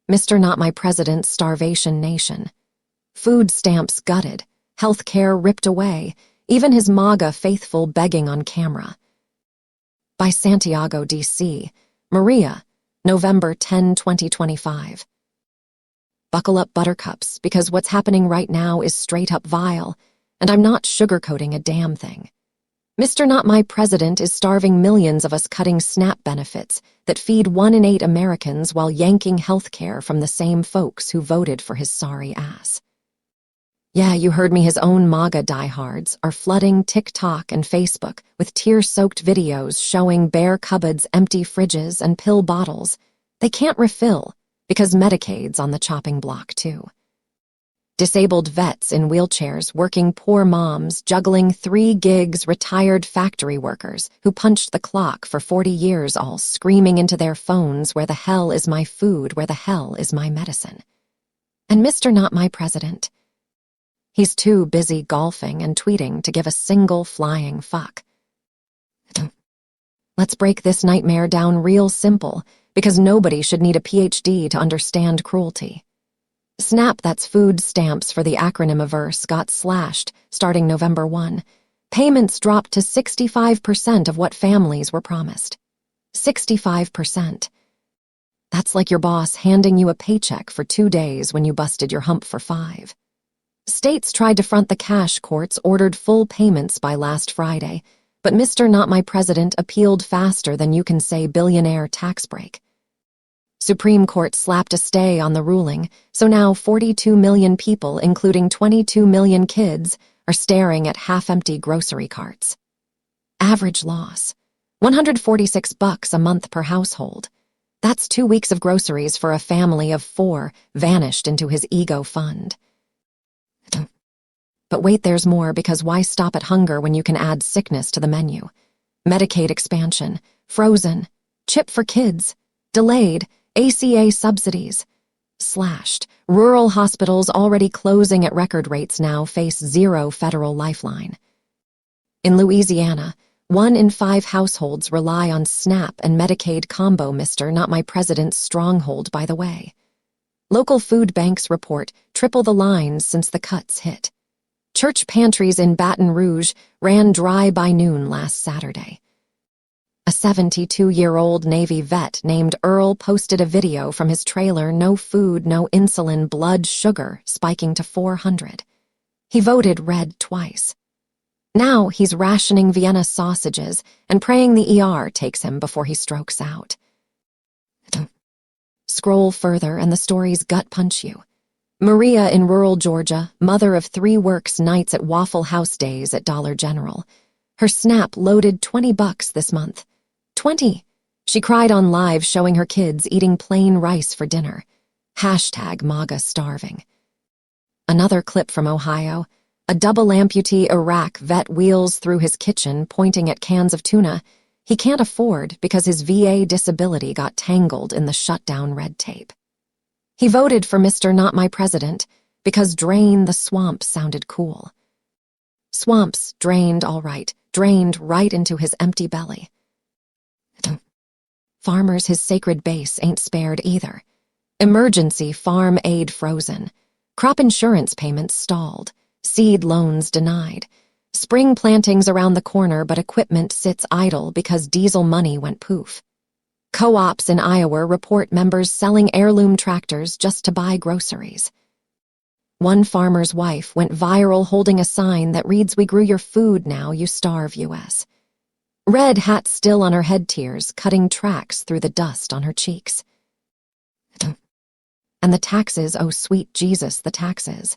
Mr. Not My President's starvation nation. Food stamps gutted, health care ripped away, even his MAGA faithful begging on camera. By Santiago, D.C., Maria, November 10, 2025. Buckle up, buttercups, because what's happening right now is straight up vile, and I'm not sugarcoating a damn thing. Mr. Not My President is starving millions of us, cutting SNAP benefits that feed 1 in 8 Americans while yanking health care from the same folks who voted for his sorry ass. Yeah, you heard me, his own MAGA diehards are flooding TikTok and Facebook with tear-soaked videos showing bare cupboards, empty fridges, and pill bottles they can't refill because Medicaid's on the chopping block too. Disabled vets in wheelchairs, working poor moms, juggling 3 gigs, retired factory workers who punched the clock for 40 years, all screaming into their phones, "Where the hell is my food? Where the hell is my medicine?" And Mr. Not My President, he's too busy golfing and tweeting to give a single flying fuck. Let's break this nightmare down real simple, because nobody should need a PhD to understand cruelty. SNAP, that's food stamps for the acronym averse, got slashed starting November 1. Payments dropped to 65% of what families were promised. 65%. That's like your boss handing you a paycheck for 2 days when you busted your hump for 5. States tried to front the cash. Courts ordered full payments by last Friday, but Mr. Not My President appealed faster than you can say billionaire tax break. Supreme Court slapped a stay on the ruling, so now 42 million people, including 22 million kids, are staring at half-empty grocery carts. Average loss: $146 a month per household. That's 2 weeks of groceries for a family of 4 vanished into his ego fund. But wait, there's more, because why stop at hunger when you can add sickness to the menu? Medicaid expansion, frozen, CHIP for kids, delayed, ACA subsidies, slashed. Rural hospitals already closing at record rates now face 0 federal lifeline. In Louisiana, 1 in 5 households rely on SNAP and Medicaid combo. Mr. Not My President's stronghold, by the way. Local food banks report triple the lines since the cuts hit. Church pantries in Baton Rouge ran dry by noon last Saturday. A 72-year-old Navy vet named Earl posted a video from his trailer. No food, no insulin, blood sugar spiking to 400. He voted red twice. Now he's rationing Vienna sausages and praying the ER takes him before he strokes out. Scroll further and the stories gut punch you. Maria in rural Georgia, mother of 3, works nights at Waffle House, days at Dollar General. Her SNAP loaded $20 this month. 20. She cried on live showing her kids eating plain rice for dinner. Hashtag MAGA starving. Another clip from Ohio. A double amputee Iraq vet wheels through his kitchen pointing at cans of tuna he can't afford because his VA disability got tangled in the shutdown red tape. He voted for Mr. Not My President because drain the swamp sounded cool. Swamps drained, all right, drained right into his empty belly. Farmers, his sacred base, ain't spared either. Emergency farm aid frozen. Crop insurance payments stalled. Seed loans denied. Spring plantings around the corner, but equipment sits idle because diesel money went poof. Co-ops in Iowa report members selling heirloom tractors just to buy groceries. One farmer's wife went viral holding a sign that reads, "We grew your food, now you starve, U.S." Red hat still on her head, tears cutting tracks through the dust on her cheeks. And the taxes, oh sweet Jesus, the taxes.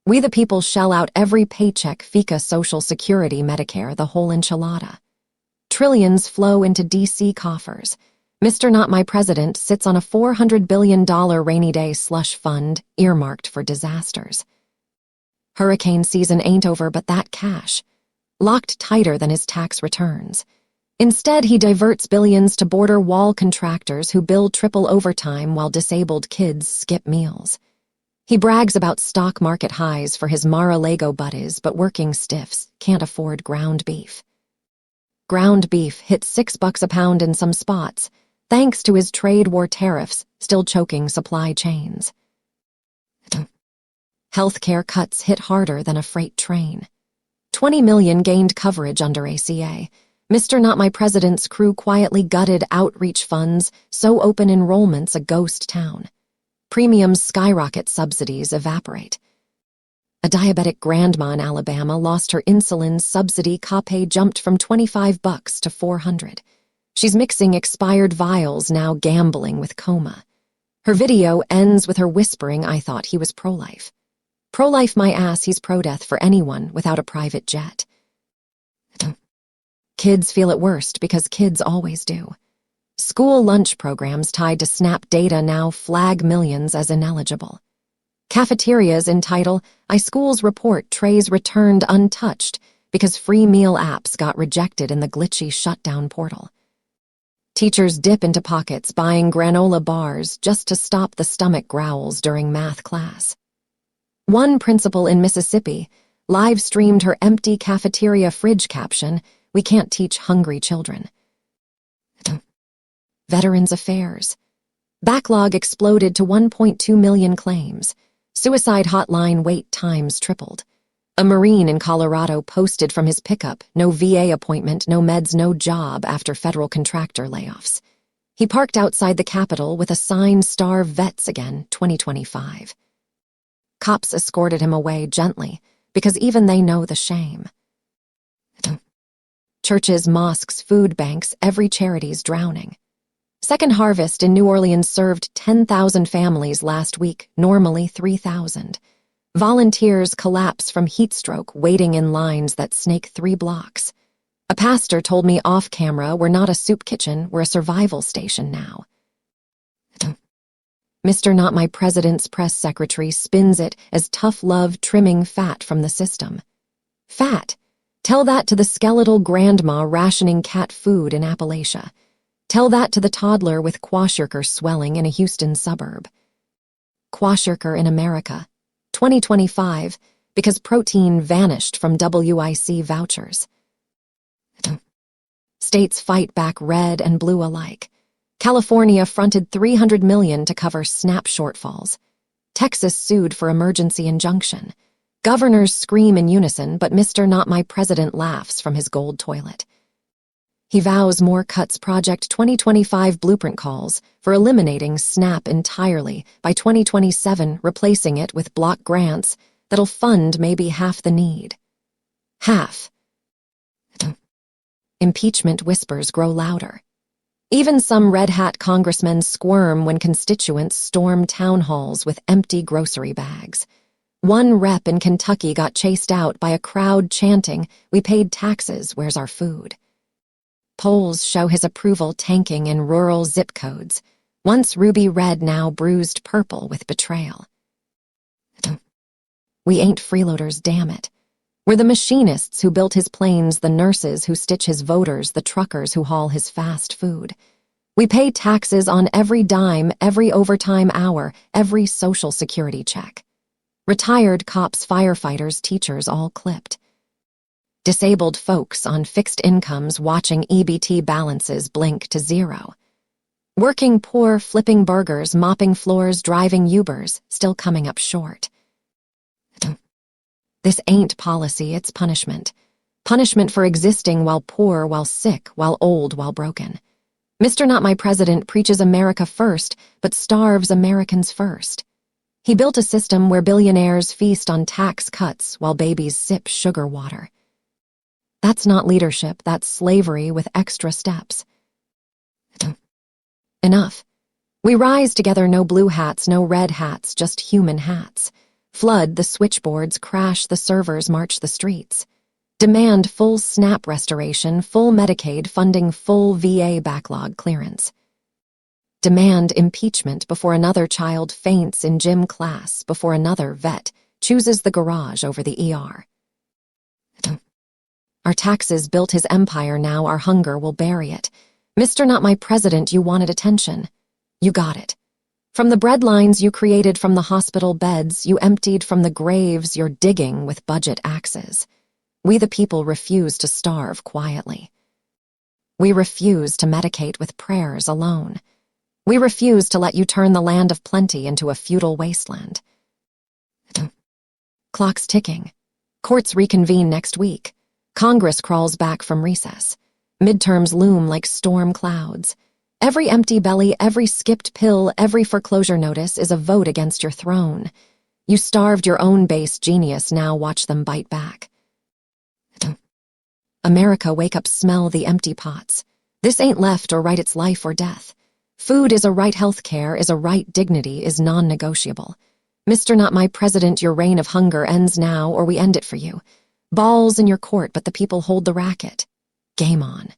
We the people shell out every paycheck, FICA, Social Security, Medicare, the whole enchilada. Trillions flow into D.C. coffers. Mr. Not My President sits on a $400 billion rainy day slush fund earmarked for disasters. Hurricane season ain't over, but that cash, locked tighter than his tax returns. Instead, he diverts billions to border wall contractors who bill triple overtime while disabled kids skip meals. He brags about stock market highs for his Mar-a-Lago buddies, but working stiffs can't afford ground beef. Ground beef hit $6 a pound in some spots, thanks to his trade war tariffs still choking supply chains. Healthcare cuts hit harder than a freight train. 20 million gained coverage under ACA. Mr. Not My President's crew quietly gutted outreach funds, so open enrollment's a ghost town. Premiums skyrocket, subsidies evaporate. A diabetic grandma in Alabama lost her insulin subsidy. Copay jumped from $25 to $400. She's mixing expired vials, now gambling with coma. Her video ends with her whispering, "I thought he was pro-life." Pro-life my ass, he's pro-death for anyone without a private jet. Kids feel it worst because kids always do. School lunch programs tied to SNAP data now flag millions as ineligible. Cafeterias entitle, iSchool's report trays returned untouched because free meal apps got rejected in the glitchy shutdown portal. Teachers dip into pockets buying granola bars just to stop the stomach growls during math class. One principal in Mississippi live-streamed her empty cafeteria fridge caption, "We can't teach hungry children." Veterans Affairs. Backlog exploded to 1.2 million claims. Suicide hotline wait times tripled. A Marine in Colorado posted from his pickup, no VA appointment, no meds, no job after federal contractor layoffs. He parked outside the Capitol with a sign, "Starve Vets Again, 2025. Cops escorted him away gently because even they know the shame. Churches, mosques, food banks, every charity's drowning. Second Harvest in New Orleans served 10,000 families last week, normally 3,000. Volunteers collapse from heat stroke waiting in lines that snake 3 blocks. A pastor told me off camera, "We're not a soup kitchen, we're a survival station now." Mr. Not My President's press secretary spins it as tough love trimming fat from the system. Fat. Tell that to the skeletal grandma rationing cat food in Appalachia. Tell that to the toddler with kwashiorkor swelling in a Houston suburb. Kwashiorkor in America, 2025, because protein vanished from WIC vouchers. States fight back, red and blue alike. California fronted $300 million to cover SNAP shortfalls. Texas sued for emergency injunction. Governors scream in unison, but Mr. Not My President laughs from his gold toilet. He vows more cuts. Project 2025 blueprint calls for eliminating SNAP entirely by 2027, replacing it with block grants that'll fund maybe half the need. Half. Impeachment whispers grow louder. Even some red hat congressmen squirm when constituents storm town halls with empty grocery bags. One rep in Kentucky got chased out by a crowd chanting, "We paid taxes, where's our food?" Polls show his approval tanking in rural zip codes, once ruby red, now bruised purple with betrayal. We ain't freeloaders, damn it. We're the machinists who built his planes, the nurses who stitch his voters, the truckers who haul his fast food. We pay taxes on every dime, every overtime hour, every social security check. Retired cops, firefighters, teachers, all clipped. Disabled folks on fixed incomes watching EBT balances blink to zero. Working poor flipping burgers, mopping floors, driving Ubers, still coming up short. This ain't policy, it's punishment. Punishment for existing while poor, while sick, while old, while broken. Mr. Not My President preaches America first, but starves Americans first. He built a system where billionaires feast on tax cuts while babies sip sugar water. That's not leadership, that's slavery with extra steps. Enough. We rise together, no blue hats, no red hats, just human hats. Flood the switchboards, crash the servers, march the streets. Demand full SNAP restoration, full Medicaid funding, full VA backlog clearance. Demand impeachment before another child faints in gym class, before another vet chooses the garage over the ER. Our taxes built his empire, now our hunger will bury it. Mr. Not My President, you wanted attention. You got it. From the breadlines you created, from the hospital beds you emptied, from the graves you're digging with budget axes. We the people refuse to starve quietly. We refuse to medicate with prayers alone. We refuse to let you turn the land of plenty into a feudal wasteland. Clock's ticking. Courts reconvene next week. Congress crawls back from recess. Midterms loom like storm clouds. Every empty belly, every skipped pill, every foreclosure notice is a vote against your throne. You starved your own base genius, now watch them bite back. America, wake up, smell the empty pots. This ain't left or right, it's life or death. Food is a right, health care is a right, dignity is non-negotiable. Mr. Not My President, your reign of hunger ends now or we end it for you. Balls in your court, but the people hold the racket. Game on.